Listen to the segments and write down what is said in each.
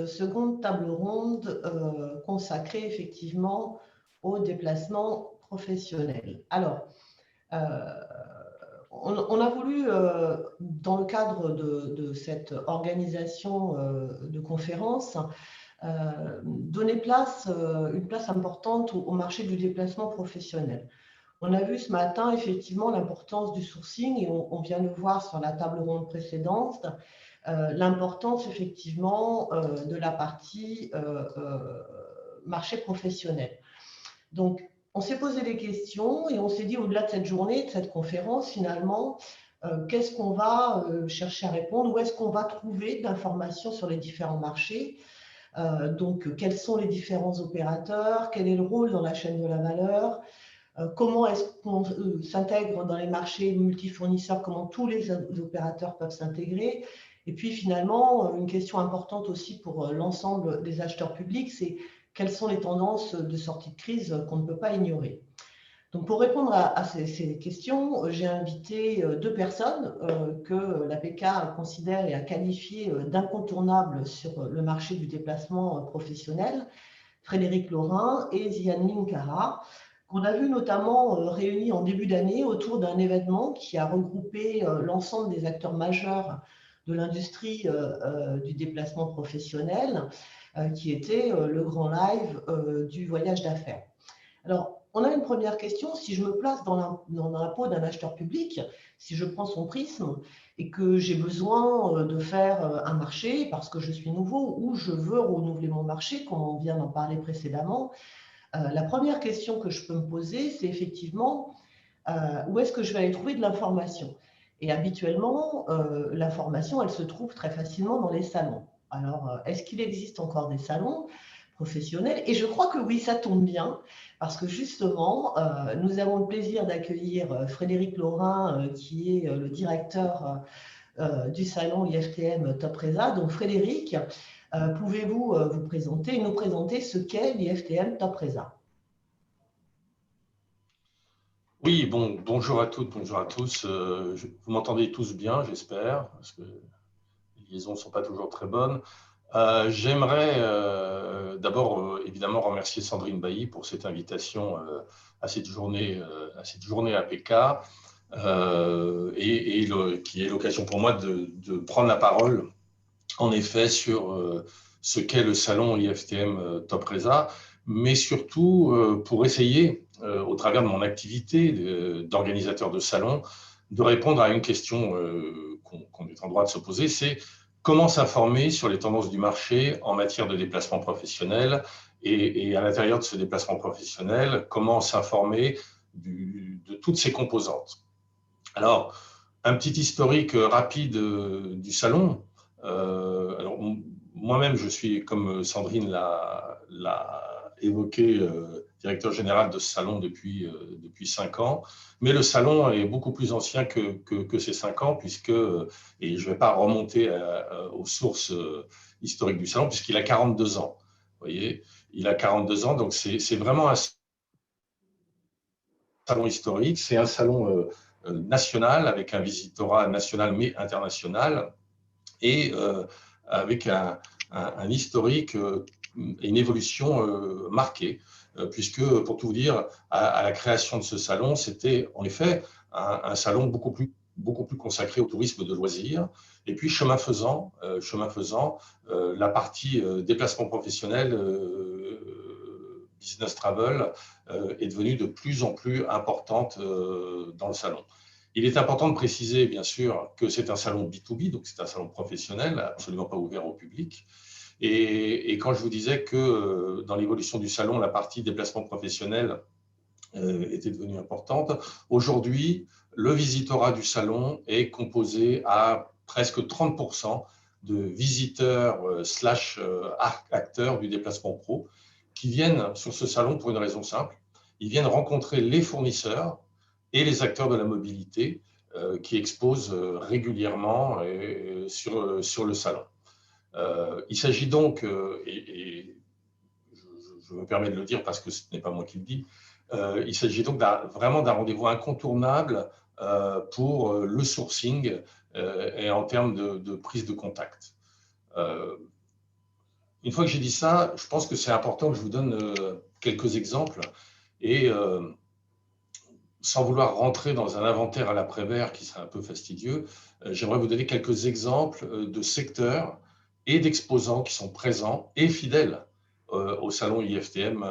seconde table ronde consacrée effectivement au déplacement professionnel. Alors, on a voulu, dans le cadre de cette organisation de conférence, donner une place importante au marché du déplacement professionnel. On a vu ce matin effectivement l'importance du sourcing et on vient de voir sur la table ronde précédente l'importance effectivement de la partie marché professionnel. Donc, on s'est posé des questions et on s'est dit, au-delà de cette journée, de cette conférence, finalement, qu'est-ce qu'on va chercher à répondre? Où est-ce qu'on va trouver d'informations sur les différents marchés? Donc, quels sont les différents opérateurs? Quel est le rôle dans la chaîne de la valeur? Comment est-ce qu'on s'intègre dans les marchés multifournisseurs? Comment tous les opérateurs peuvent s'intégrer? Et puis, finalement, une question importante aussi pour l'ensemble des acheteurs publics, c'est quelles sont les tendances de sortie de crise qu'on ne peut pas ignorer. Donc, pour répondre à ces questions, j'ai invité deux personnes que l'APK considère et a qualifiées d'incontournables sur le marché du déplacement professionnel, Frédéric Laurin et Zian Minkara, qu'on a vu notamment réunis en début d'année autour d'un événement qui a regroupé l'ensemble des acteurs majeurs de l'industrie du déplacement professionnel, qui était le grand live du voyage d'affaires. Alors, on a une première question. Si je me place dans la peau d'un acheteur public, si je prends son prisme et que j'ai besoin de faire un marché parce que je suis nouveau ou je veux renouveler mon marché, comme on vient d'en parler précédemment, la première question que je peux me poser, c'est effectivement où est-ce que je vais aller trouver de l'information? Et habituellement, l'information, elle se trouve très facilement dans les salons. Alors, est-ce qu'il existe encore des salons professionnels? Et je crois que oui, ça tombe bien, parce que justement, nous avons le plaisir d'accueillir Frédéric Laurin, qui est le directeur du salon IFTM Topresa. Donc, Frédéric, pouvez-vous vous présenter et nous présenter ce qu'est l'IFTM Topresa? Oui, bonjour à toutes, bonjour à tous. Vous m'entendez tous bien, j'espère, parce que les liaisons ne sont pas toujours très bonnes. J'aimerais évidemment remercier Sandrine Bailly pour cette invitation à cette journée APK qui est l'occasion pour moi de prendre la parole, en effet, sur ce qu'est le salon IFTM Topresa, mais surtout pour essayer, au travers de mon activité d'organisateur de salon, de répondre à une question qu'on est en droit de se poser, c'est comment s'informer sur les tendances du marché en matière de déplacement professionnel et à l'intérieur de ce déplacement professionnel, comment s'informer de toutes ces composantes. Alors, un petit historique rapide du salon. Alors, moi-même, je suis, comme Sandrine l'a évoqué, directeur général de ce salon depuis 5 ans. Mais le salon est beaucoup plus ancien que ces 5 ans, et je ne vais pas remonter aux sources historiques du salon, puisqu'il a 42 ans. Vous voyez, il a 42 ans, donc c'est vraiment un salon historique. C'est un salon national, avec un visitorat national mais international, et avec un historique et une évolution marquée, puisque, pour tout vous dire, à la création de ce salon, c'était en effet un salon beaucoup plus consacré au tourisme de loisirs. Et puis, chemin faisant, la partie déplacement professionnel, business travel, est devenue de plus en plus importante dans le salon. Il est important de préciser, bien sûr, que c'est un salon B2B, donc c'est un salon professionnel, absolument pas ouvert au public. Et quand je vous disais que dans l'évolution du salon, la partie déplacement professionnel était devenue importante, aujourd'hui, le visitorat du salon est composé à presque 30% de visiteurs / acteurs du déplacement pro qui viennent sur ce salon pour une raison simple. Ils viennent rencontrer les fournisseurs et les acteurs de la mobilité qui exposent régulièrement sur le salon. Il s'agit donc, et je me permets de le dire parce que ce n'est pas moi qui le dis, il s'agit donc vraiment d'un rendez-vous incontournable pour le sourcing et en termes de prise de contact. Une fois que j'ai dit ça, je pense que c'est important que je vous donne quelques exemples. Et sans vouloir rentrer dans un inventaire à l'après-vert qui serait un peu fastidieux, j'aimerais vous donner quelques exemples de secteurs et d'exposants qui sont présents et fidèles au salon IFTM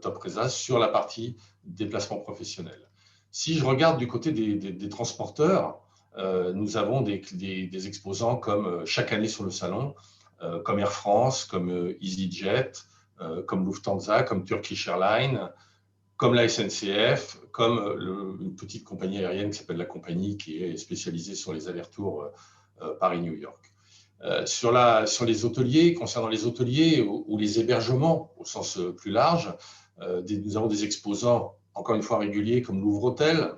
Top Resa sur la partie déplacement professionnel. Si je regarde du côté des transporteurs, nous avons des exposants comme chaque année sur le salon, comme Air France, comme EasyJet, comme Lufthansa, comme Turkish Airlines, comme la SNCF, comme une petite compagnie aérienne qui s'appelle La Compagnie, qui est spécialisée sur les allers-retours Paris-New York. Sur les hôteliers, concernant les hôteliers ou les hébergements au sens plus large, nous avons des exposants, encore une fois réguliers, comme Louvre Hôtel,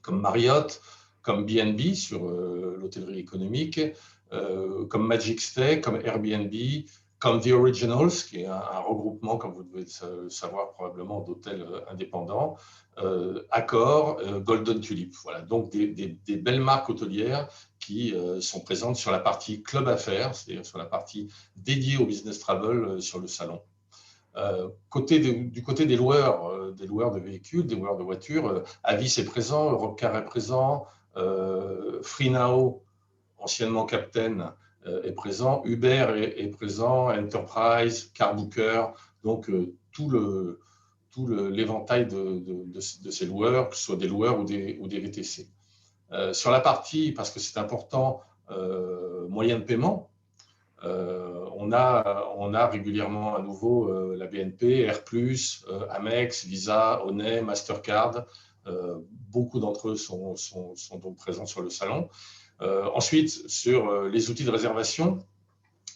comme Marriott, comme B&B sur l'hôtellerie économique, comme Magic Stay, comme Airbnb, comme The Originals, qui est un regroupement, comme vous devez le savoir probablement, d'hôtels indépendants, Accor, Golden Tulip. Voilà, donc des belles marques hôtelières qui sont présentes sur la partie club affaires, c'est-à-dire sur la partie dédiée au business travel sur le salon. Du côté des loueurs de véhicules, des loueurs de voitures, Avis est présent, Europcar est présent, FreeNow, anciennement Captain, est présent, Uber est présent, Enterprise, Carbooker, donc tout l'éventail de ces loueurs, que ce soit des loueurs ou des VTC. Sur la partie, parce que c'est important, moyen de paiement, on a régulièrement à nouveau la BNP, Air+, Amex, Visa, Honey, Mastercard. Beaucoup d'entre eux sont donc présents sur le salon. Ensuite, sur les outils de réservation,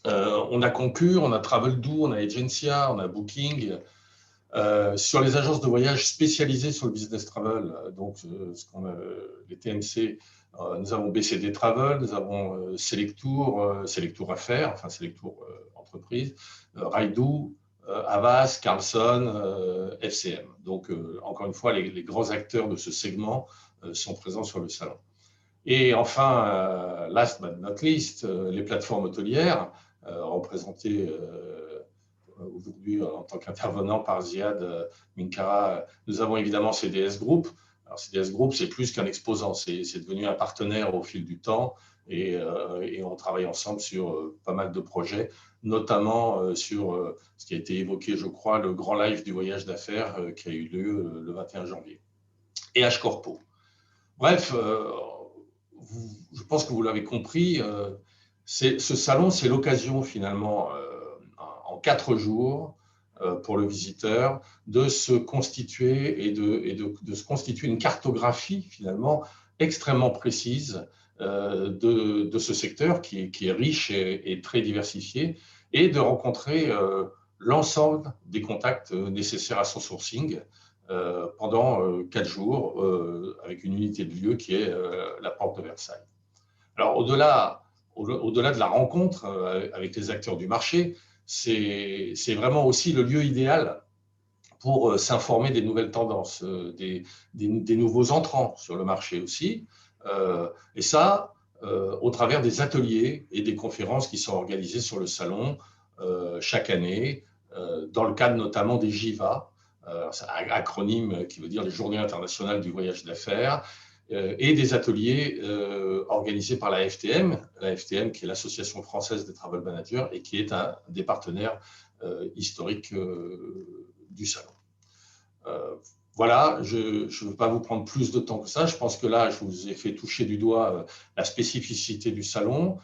on a Concur, on a Travel-Do, on a Agencia, on a Booking. Sur les agences de voyage spécialisées sur le business travel, donc les TMC, nous avons BCD Travel, nous avons Selectour, Selectour Affaires, enfin Selectour Entreprise, Raidu, Havas, Carlson, FCM. Donc, encore une fois, les grands acteurs de ce segment sont présents sur le salon. Et enfin, last but not least, les plateformes hôtelières, représentées aujourd'hui en tant qu'intervenant par Ziad Minkara. Nous avons évidemment CDS Group. Alors, CDS Group, c'est plus qu'un exposant, c'est devenu un partenaire au fil du temps et on travaille ensemble sur pas mal de projets, notamment sur ce qui a été évoqué, je crois, le grand live du voyage d'affaires qui a eu lieu le 21 janvier. Et H-Corpo. Bref, je pense que vous l'avez compris, ce salon, c'est l'occasion finalement en 4 jours pour le visiteur de se constituer et de se constituer une cartographie finalement extrêmement précise de ce secteur qui est riche et très diversifié et de rencontrer l'ensemble des contacts nécessaires à son sourcing pendant 4 jours avec une unité de lieu qui est la porte de Versailles. Alors au-delà de la rencontre avec les acteurs du marché, c'est vraiment aussi le lieu idéal pour s'informer des nouvelles tendances, des nouveaux entrants sur le marché aussi. Et ça, au travers des ateliers et des conférences qui sont organisées sur le salon chaque année, dans le cadre notamment des JIVA, c'est un acronyme qui veut dire les Journées internationales du voyage d'affaires, et des ateliers organisés par la FTM qui est l'Association française des travel managers et qui est un des partenaires historiques du salon. Voilà, je ne veux pas vous prendre plus de temps que ça. Je pense que là, je vous ai fait toucher du doigt la spécificité du salon,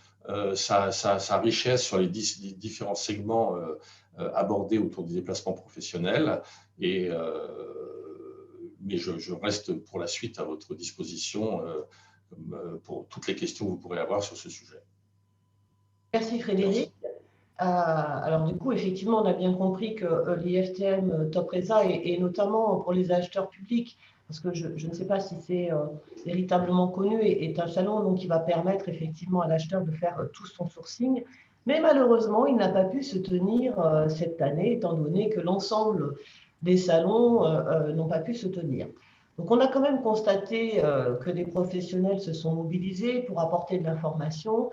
sa richesse sur les différents segments abordés autour du déplacement professionnel. Mais je reste pour la suite à votre disposition pour toutes les questions que vous pourrez avoir sur ce sujet. Merci Frédéric. Alors du coup, effectivement, on a bien compris que l'IFTM Top Resa et notamment pour les acheteurs publics, parce que je ne sais pas si c'est véritablement connu, est un salon donc, qui va permettre effectivement à l'acheteur de faire tout son sourcing. Mais malheureusement, il n'a pas pu se tenir cette année, étant donné que l'ensemble des salons n'ont pas pu se tenir. Donc, on a quand même constaté que des professionnels se sont mobilisés pour apporter de l'information.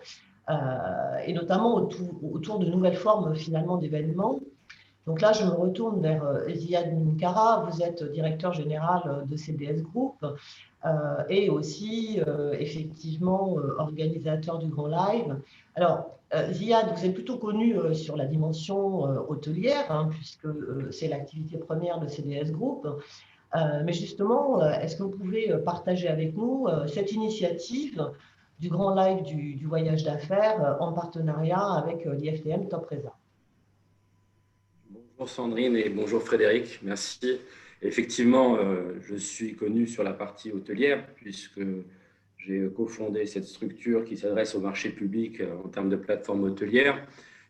et notamment autour de nouvelles formes finalement d'événements. Donc là, je me retourne vers Ziad Minkara, vous êtes directeur général de CDS Group et aussi effectivement organisateur du Grand Live. Alors, Ziad, vous êtes plutôt connu sur la dimension hôtelière, hein, puisque c'est l'activité première de CDS Group. Mais justement, est-ce que vous pouvez partager avec nous cette initiative du Grand Live du voyage d'affaires en partenariat avec l'IFTM Top Resa? Bonjour Sandrine et bonjour Frédéric, merci. Effectivement, je suis connu sur la partie hôtelière puisque j'ai cofondé cette structure qui s'adresse au marché public en termes de plateforme hôtelière,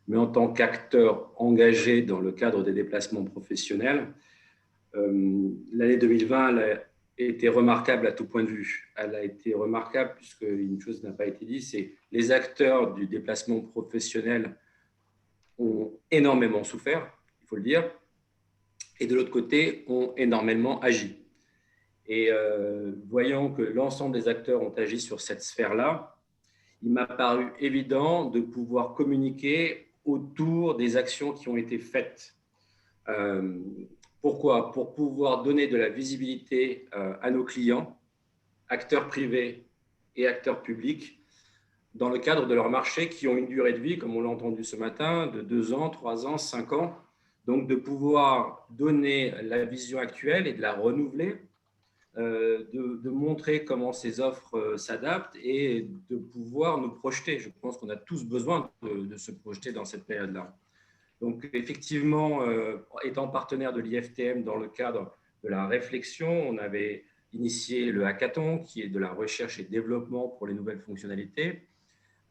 mais en tant qu'acteur engagé dans le cadre des déplacements professionnels. L'année 2020 elle a été remarquable à tout point de vue. Elle a été remarquable puisque une chose n'a pas été dite, c'est les acteurs du déplacement professionnel ont énormément souffert, il faut le dire, et de l'autre côté, ont énormément agi. Et voyant que l'ensemble des acteurs ont agi sur cette sphère-là, il m'a paru évident de pouvoir communiquer autour des actions qui ont été faites. Pourquoi ? Pour pouvoir donner de la visibilité à nos clients, acteurs privés et acteurs publics, dans le cadre de leur marché qui ont une durée de vie, comme on l'a entendu ce matin, de 2 ans, 3 ans, 5 ans. Donc, de pouvoir donner la vision actuelle et de la renouveler, de montrer comment ces offres s'adaptent et de pouvoir nous projeter. Je pense qu'on a tous besoin de se projeter dans cette période-là. Donc, effectivement, étant partenaire de l'IFTM dans le cadre de la réflexion, on avait initié le hackathon qui est de la recherche et développement pour les nouvelles fonctionnalités.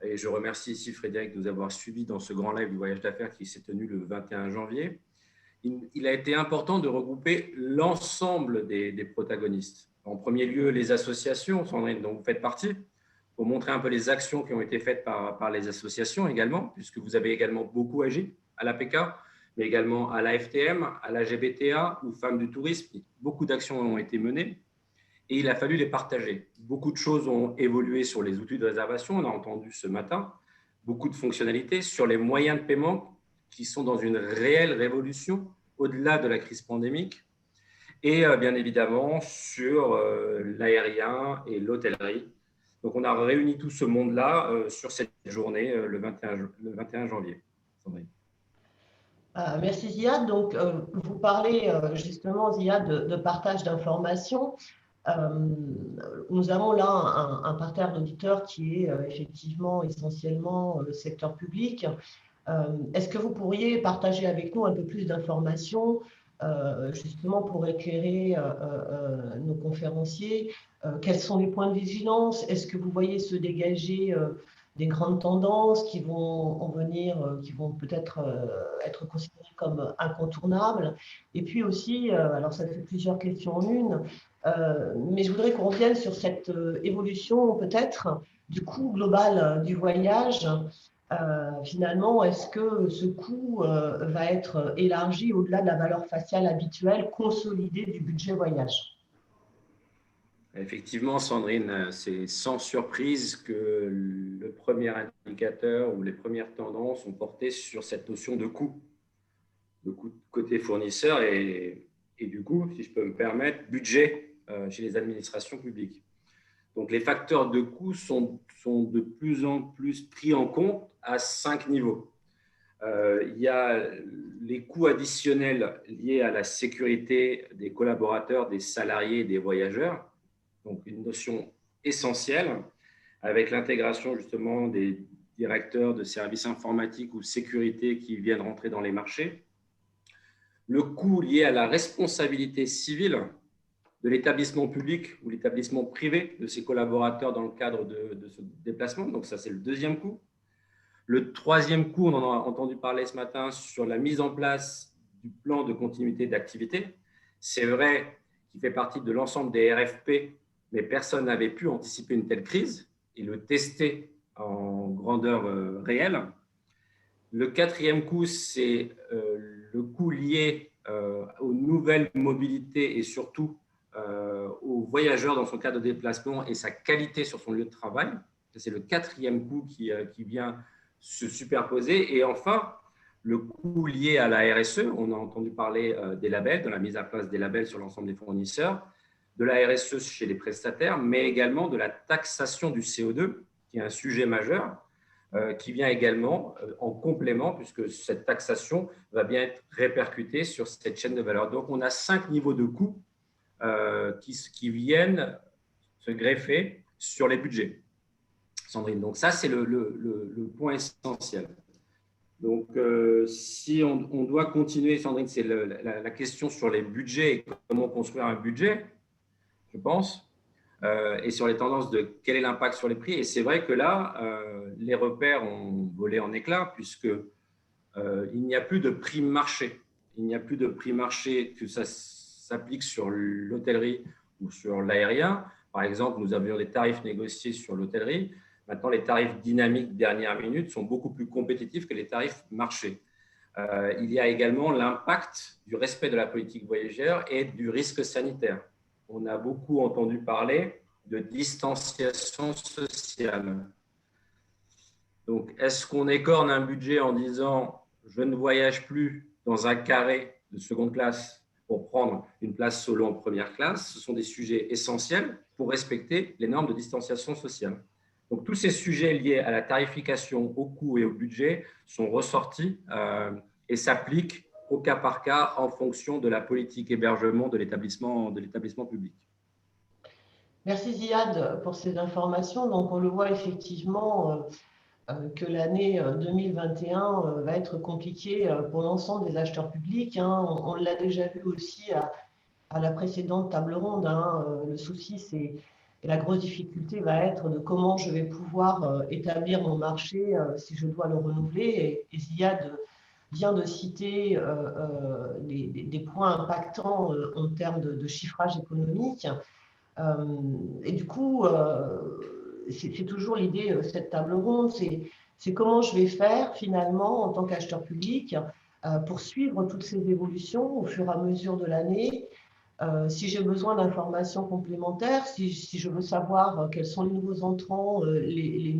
Et je remercie ici Frédéric de nous avoir suivis dans ce grand live du voyage d'affaires qui s'est tenu le 21 janvier. Il a été important de regrouper l'ensemble des protagonistes. En premier lieu, les associations, Sandrine, dont vous faites partie, pour montrer un peu les actions qui ont été faites par les associations également, puisque vous avez également beaucoup agi à l'APK, mais également à l'AFTM, à la GBTA ou Femmes du Tourisme. Beaucoup d'actions ont été menées. Et il a fallu les partager. Beaucoup de choses ont évolué sur les outils de réservation, on a entendu ce matin, beaucoup de fonctionnalités sur les moyens de paiement qui sont dans une réelle révolution au-delà de la crise pandémique et bien évidemment sur l'aérien et l'hôtellerie. Donc on a réuni tout ce monde-là sur cette journée le 21 janvier. Merci Ziad. Donc vous parlez justement Ziad de partage d'informations. Nous avons là un parterre d'auditeurs qui est effectivement essentiellement le secteur public. Est-ce que vous pourriez partager avec nous un peu plus d'informations justement pour éclairer nos conférenciers? Quels sont les points de vigilance? Est-ce que vous voyez se dégager des grandes tendances qui vont en venir, qui vont peut-être être considérées comme incontournables? Et puis aussi, alors ça fait plusieurs questions en une, mais je voudrais qu'on revienne sur cette évolution peut-être du coût global du voyage. Finalement, est-ce que ce coût va être élargi au-delà de la valeur faciale habituelle consolidée du budget voyage? Effectivement, Sandrine, c'est sans surprise que le premier indicateur ou les premières tendances ont porté sur cette notion de coût côté fournisseur et du coup, si je peux me permettre, budget chez les administrations publiques. Donc, les facteurs de coût sont de plus en plus pris en compte à 5 niveaux. Il y a les coûts additionnels liés à la sécurité des collaborateurs, des salariés et des voyageurs. Donc, une notion essentielle avec l'intégration justement des directeurs de services informatiques ou sécurité qui viennent rentrer dans les marchés. Le coût lié à la responsabilité civile de l'établissement public ou l'établissement privé de ses collaborateurs dans le cadre de ce déplacement. Donc, ça, c'est le deuxième coût. Le troisième coût, on en a entendu parler ce matin sur la mise en place du plan de continuité d'activité. C'est vrai qu'il fait partie de l'ensemble des RFP, mais personne n'avait pu anticiper une telle crise et le tester en grandeur réelle. Le quatrième coût, c'est le coût lié aux nouvelles mobilités et surtout aux voyageurs dans son cadre de déplacement et sa qualité sur son lieu de travail. C'est le quatrième coût qui vient se superposer. Et enfin, le coût lié à la RSE, on a entendu parler des labels, de la mise en place des labels sur l'ensemble des fournisseurs, de la RSE chez les prestataires, mais également de la taxation du CO2, qui est un sujet majeur, qui vient également en complément, puisque cette taxation va bien être répercutée sur cette chaîne de valeur. Donc, on a 5 niveaux de coûts qui viennent se greffer sur les budgets, Sandrine. Donc, ça, c'est le point essentiel. Donc, si on doit continuer, Sandrine, c'est la question sur les budgets et comment construire un budget, je pense, et sur les tendances de quel est l'impact sur les prix. Et c'est vrai que là, les repères ont volé en éclats puisque il n'y a plus de prix marché. Il n'y a plus de prix marché que ça s'applique sur l'hôtellerie ou sur l'aérien. Par exemple, nous avions des tarifs négociés sur l'hôtellerie. Maintenant, les tarifs dynamiques dernière minute sont beaucoup plus compétitifs que les tarifs marché. Il y a également l'impact du respect de la politique voyageur et du risque sanitaire. On a beaucoup entendu parler de distanciation sociale. Donc, est-ce qu'on écorne un budget en disant « je ne voyage plus dans un carré de seconde classe pour prendre une place solo en première classe ?» Ce sont des sujets essentiels pour respecter les normes de distanciation sociale. Donc, tous ces sujets liés à la tarification, au coût et au budget sont ressortis et s'appliquent au cas par cas en fonction de la politique hébergement de l'établissement public. Merci Ziad pour ces informations. Donc, on le voit effectivement que l'année 2021 va être compliquée pour l'ensemble des acheteurs publics. On l'a déjà vu aussi à la précédente table ronde. Le souci, c'est et la grosse difficulté va être de comment je vais pouvoir établir mon marché si je dois le renouveler. Et Ziad vient de citer des points impactants en termes de chiffrage économique. Et du coup, c'est toujours l'idée de cette table ronde, c'est comment je vais faire finalement en tant qu'acheteur public pour suivre toutes ces évolutions au fur et à mesure de l'année. Si j'ai besoin d'informations complémentaires, si je veux savoir quels sont les nouveaux entrants, les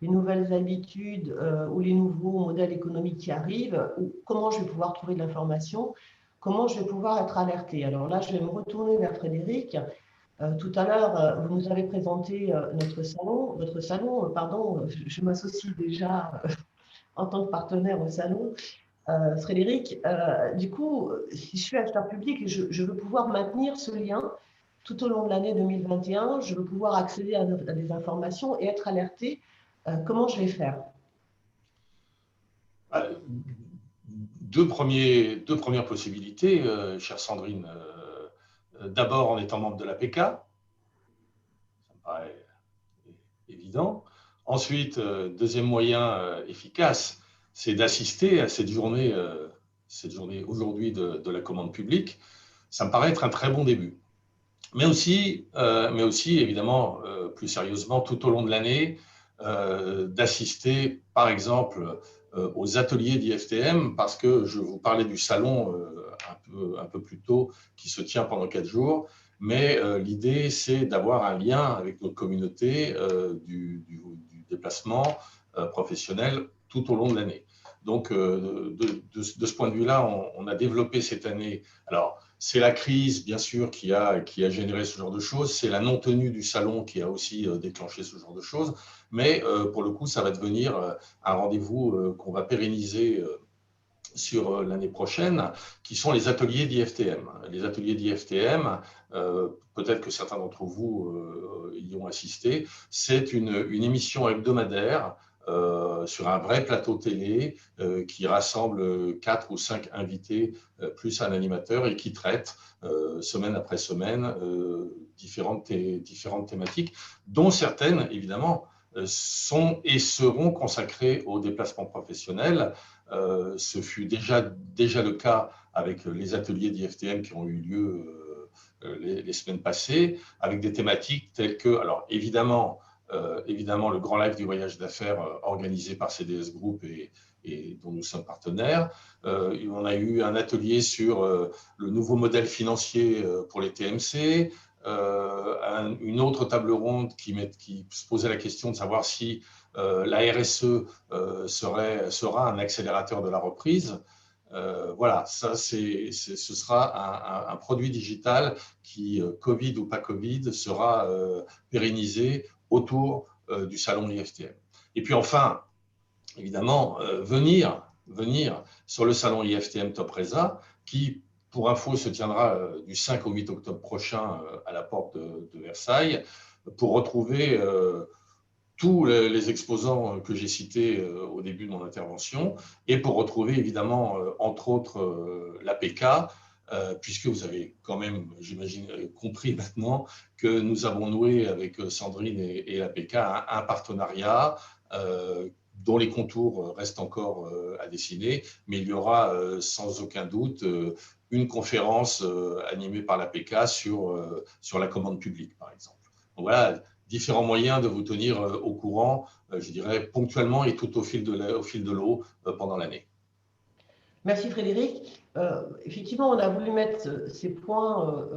nouvelles habitudes ou les nouveaux modèles économiques qui arrivent, comment je vais pouvoir trouver de l'information, comment je vais pouvoir être alerté. Alors là, je vais me retourner vers Frédéric. Tout à l'heure, vous nous avez présenté votre salon, je m'associe déjà en tant que partenaire au salon. Frédéric, du coup, si je suis acheteur public et je veux pouvoir maintenir ce lien tout au long de l'année 2021, je veux pouvoir accéder à des informations et être alerté, comment je vais faire? Deux premières possibilités, chère Sandrine. D'abord en étant membre de l'APK, ça me paraît évident. Ensuite, deuxième moyen efficace, c'est d'assister à cette journée aujourd'hui de la commande publique. Ça me paraît être un très bon début. Mais aussi évidemment, plus sérieusement, tout au long de l'année, d'assister, par exemple, aux ateliers d'IFTM, parce que je vous parlais du salon un peu plus tôt, qui se tient pendant 4 jours. Mais l'idée, c'est d'avoir un lien avec notre communauté du déplacement professionnel tout au long de l'année. Donc, de ce point de vue-là, on a développé cette année. Alors, c'est la crise, bien sûr, qui a généré ce genre de choses. C'est la non-tenue du salon qui a aussi déclenché ce genre de choses. Mais pour le coup, ça va devenir un rendez-vous qu'on va pérenniser sur l'année prochaine, qui sont les ateliers d'IFTM. Les ateliers d'IFTM, peut-être que certains d'entre vous y ont assisté, c'est une émission hebdomadaire sur un vrai plateau télé qui rassemble 4 ou 5 invités plus un animateur et qui traite semaine après semaine différentes thématiques, dont certaines, évidemment, sont et seront consacrées au déplacement professionnel. Ce fut déjà le cas avec les ateliers d'IFTM qui ont eu lieu les semaines passées, avec des thématiques telles que, alors évidemment, le grand live du voyage d'affaires organisé par CDS Group et dont nous sommes partenaires. On a eu un atelier sur le nouveau modèle financier pour les TMC. une autre table ronde qui se posait la question de savoir si la RSE sera un accélérateur de la reprise. Voilà, ça, ce sera un produit digital qui, Covid ou pas Covid, sera pérennisé autour du salon IFTM. Et puis enfin, évidemment, venir sur le salon IFTM Topresa, qui, pour info, se tiendra du 5 au 8 octobre prochain à la porte de Versailles, pour retrouver tous les exposants que j'ai cités au début de mon intervention, et pour retrouver évidemment, entre autres, l'APK, puisque vous avez quand même, j'imagine, compris maintenant que nous avons noué avec Sandrine et l'APK un partenariat dont les contours restent encore à dessiner, mais il y aura sans aucun doute une conférence animée par l'APK sur la commande publique, par exemple. Donc voilà, différents moyens de vous tenir au courant, je dirais, ponctuellement et tout au fil de l'eau pendant l'année. Merci Frédéric. Effectivement, on a voulu mettre ces points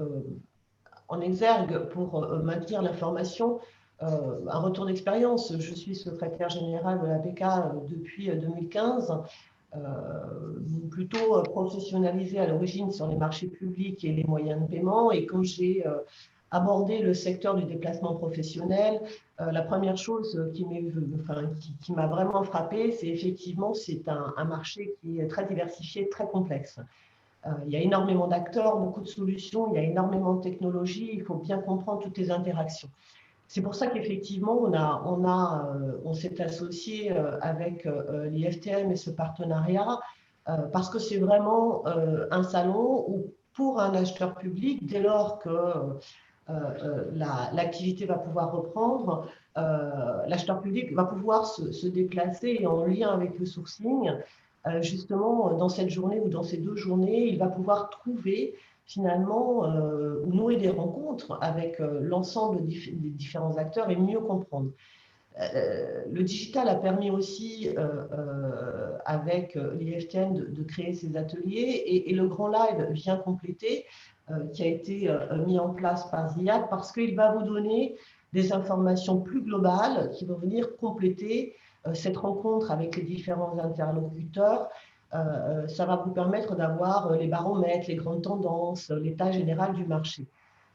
en exergue pour maintenir l'information. Un retour d'expérience, je suis secrétaire générale de l'APK depuis 2015, plutôt professionnalisée à l'origine sur les marchés publics et les moyens de paiement. Et quand j'ai abordé le secteur du déplacement professionnel, la première chose qui m'a vraiment frappée, c'est effectivement c'est un marché qui est très diversifié, très complexe. Il y a énormément d'acteurs, beaucoup de solutions, il y a énormément de technologies, il faut bien comprendre toutes les interactions. C'est pour ça qu'effectivement, on s'est associé avec l'IFTM et ce partenariat, parce que c'est vraiment un salon où, pour un acheteur public, dès lors que l'activité va pouvoir reprendre, l'acheteur public va pouvoir se déplacer et en lien avec le sourcing, justement, dans cette journée ou dans ces 2 journées, il va pouvoir trouver finalement nouer des rencontres avec l'ensemble des différents acteurs et mieux comprendre. Le digital a permis aussi, avec l'IFTM, de créer ces ateliers et le Grand Live vient compléter, qui a été mis en place par Ziad, parce qu'il va vous donner des informations plus globales qui vont venir compléter cette rencontre avec les différents interlocuteurs. Ça va vous permettre d'avoir les baromètres, les grandes tendances, l'état général du marché.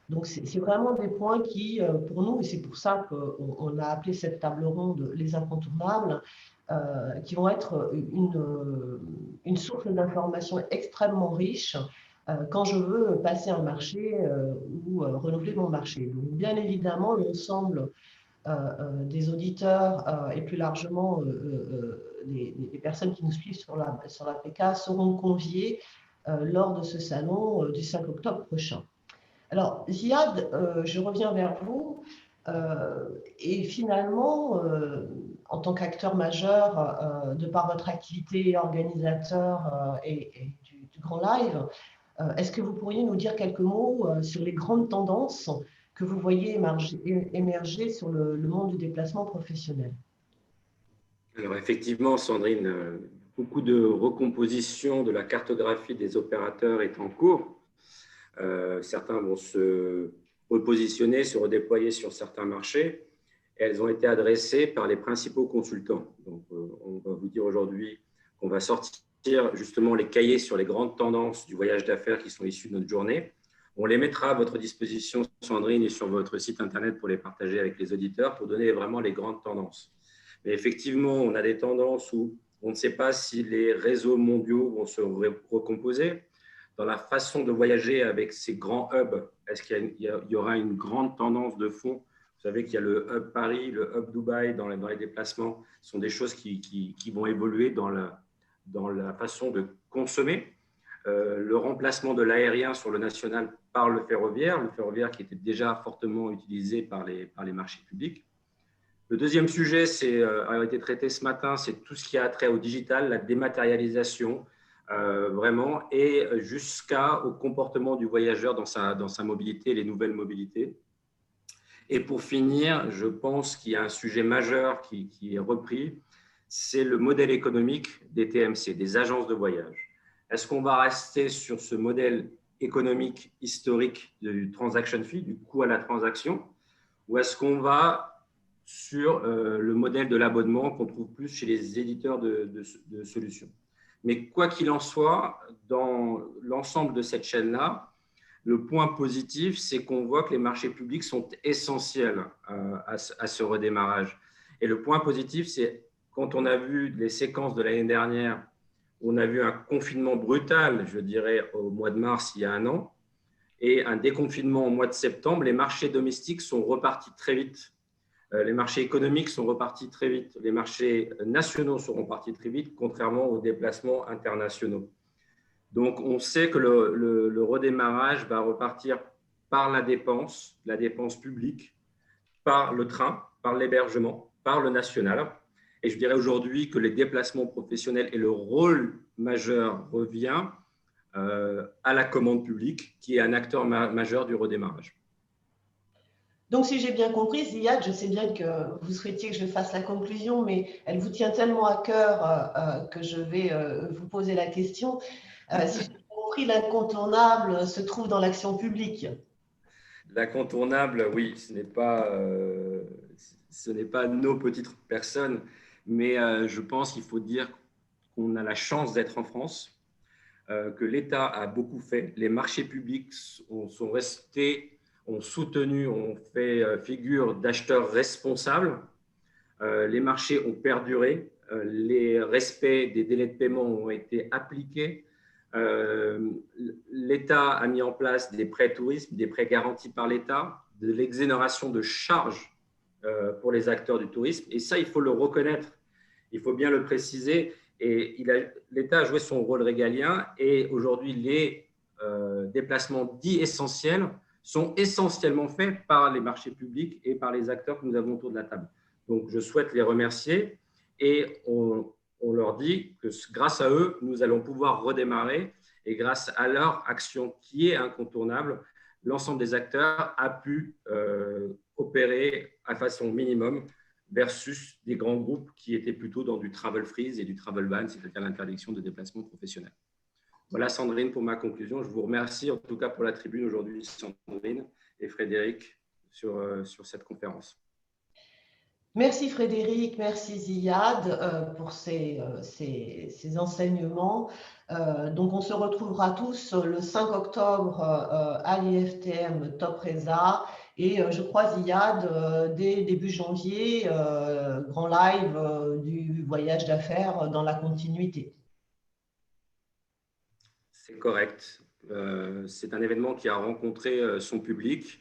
Donc, c'est vraiment des points qui, pour nous, et c'est pour ça qu'on a appelé cette table ronde les incontournables, qui vont être une source d'information extrêmement riche quand je veux passer un marché ou renouveler mon marché. Donc, bien évidemment, l'ensemble des auditeurs et plus largement les personnes qui nous suivent sur l'APK seront conviées lors de ce salon du 5 octobre prochain. Alors, Ziad, je reviens vers vous. Et finalement, en tant qu'acteur majeur, de par votre activité organisateur et du Grand Live, est-ce que vous pourriez nous dire quelques mots sur les grandes tendances que vous voyez émerger sur le monde du déplacement professionnel? Alors effectivement, Sandrine, beaucoup de recomposition de la cartographie des opérateurs est en cours. Certains vont se repositionner, se redéployer sur certains marchés. Elles ont été adressées par les principaux consultants. Donc, on va vous dire aujourd'hui qu'on va sortir justement les cahiers sur les grandes tendances du voyage d'affaires qui sont issus de notre journée. On les mettra à votre disposition, Sandrine, et sur votre site internet pour les partager avec les auditeurs pour donner vraiment les grandes tendances. Mais effectivement, on a des tendances où on ne sait pas si les réseaux mondiaux vont se recomposer. Dans la façon de voyager avec ces grands hubs, est-ce qu'il y aura une grande tendance de fond? Vous savez qu'il y a le hub Paris, le hub Dubaï dans les déplacements. Ce sont des choses qui vont évoluer dans la façon de consommer. Le remplacement de l'aérien sur le national par le ferroviaire qui était déjà fortement utilisé par les marchés publics. Le deuxième sujet a été traité ce matin, c'est tout ce qui a trait au digital, la dématérialisation, vraiment, et jusqu'au comportement du voyageur dans sa mobilité, les nouvelles mobilités. Et pour finir, je pense qu'il y a un sujet majeur qui est repris, c'est le modèle économique des TMC, des agences de voyage. Est-ce qu'on va rester sur ce modèle économique historique du transaction fee, du coût à la transaction, ou est-ce qu'on va sur le modèle de l'abonnement qu'on trouve plus chez les éditeurs de solutions? Mais quoi qu'il en soit, dans l'ensemble de cette chaîne-là, le point positif, c'est qu'on voit que les marchés publics sont essentiels à ce redémarrage. Et le point positif, c'est quand on a vu les séquences de l'année dernière, on a vu un confinement brutal, je dirais, au mois de mars, il y a un an, et un déconfinement au mois de septembre, les marchés domestiques sont repartis très vite. Les marchés économiques sont repartis très vite. Les marchés nationaux sont repartis très vite, contrairement aux déplacements internationaux. Donc, on sait que le redémarrage va repartir par la dépense publique, par le train, par l'hébergement, par le national. Et je dirais aujourd'hui que les déplacements professionnels et le rôle majeur revient à la commande publique, qui est un acteur majeur du redémarrage. Donc, si j'ai bien compris, Ziad, je sais bien que vous souhaitiez que je fasse la conclusion, mais elle vous tient tellement à cœur que je vais vous poser la question. Si j'ai bien compris, l'incontournable se trouve dans l'action publique. L'incontournable, oui, ce n'est pas nos petites personnes, mais je pense qu'il faut dire qu'on a la chance d'être en France, que l'État a beaucoup fait. Les marchés publics sont restés, ont soutenu, ont fait figure d'acheteurs responsables. Les marchés ont perduré. Les respects des délais de paiement ont été appliqués. L'État a mis en place des prêts tourisme, des prêts garantis par l'État, de l'exonération de charges pour les acteurs du tourisme. Et ça, il faut le reconnaître, il faut bien le préciser. Et l'État a joué son rôle régalien. Et aujourd'hui, les déplacements dits essentiels sont essentiellement faits par les marchés publics et par les acteurs que nous avons autour de la table. Donc, je souhaite les remercier et on leur dit que grâce à eux, nous allons pouvoir redémarrer et grâce à leur action qui est incontournable, l'ensemble des acteurs a pu opérer à façon minimum versus des grands groupes qui étaient plutôt dans du travel freeze et du travel ban, c'est-à-dire l'interdiction de déplacement professionnel. Voilà Sandrine pour ma conclusion. Je vous remercie en tout cas pour la tribune aujourd'hui, Sandrine et Frédéric, sur cette conférence. Merci Frédéric, merci Ziad pour ces enseignements. Donc on se retrouvera tous le 5 octobre à l'IFTM Topresa et je crois Ziad dès début janvier, grand live du voyage d'affaires dans la continuité. C'est correct. C'est un événement qui a rencontré son public.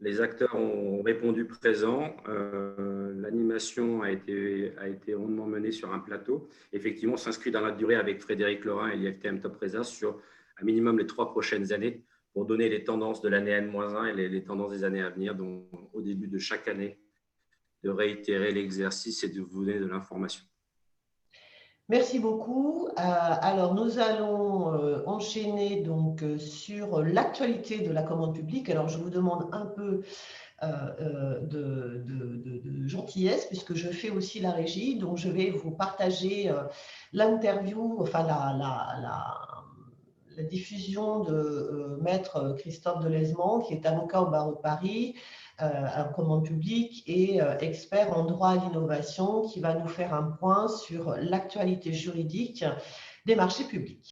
Les acteurs ont répondu présent. L'animation a été rondement menée sur un plateau. Effectivement, on s'inscrit dans la durée avec Frédéric Lorrain et l'IFTM Topresa sur un minimum les 3 prochaines années pour donner les tendances de l'année N-1 et les tendances des années à venir. Donc, au début de chaque année, de réitérer l'exercice et de vous donner de l'information. Merci beaucoup. Alors, nous allons enchaîner donc sur l'actualité de la commande publique. Alors, je vous demande un peu de gentillesse puisque je fais aussi la régie. Donc, je vais vous partager l'interview, enfin la diffusion de Maître Christophe Deleizement, qui est avocat au barreau de Paris, en commande publique et expert en droit à l'innovation, qui va nous faire un point sur l'actualité juridique des marchés publics.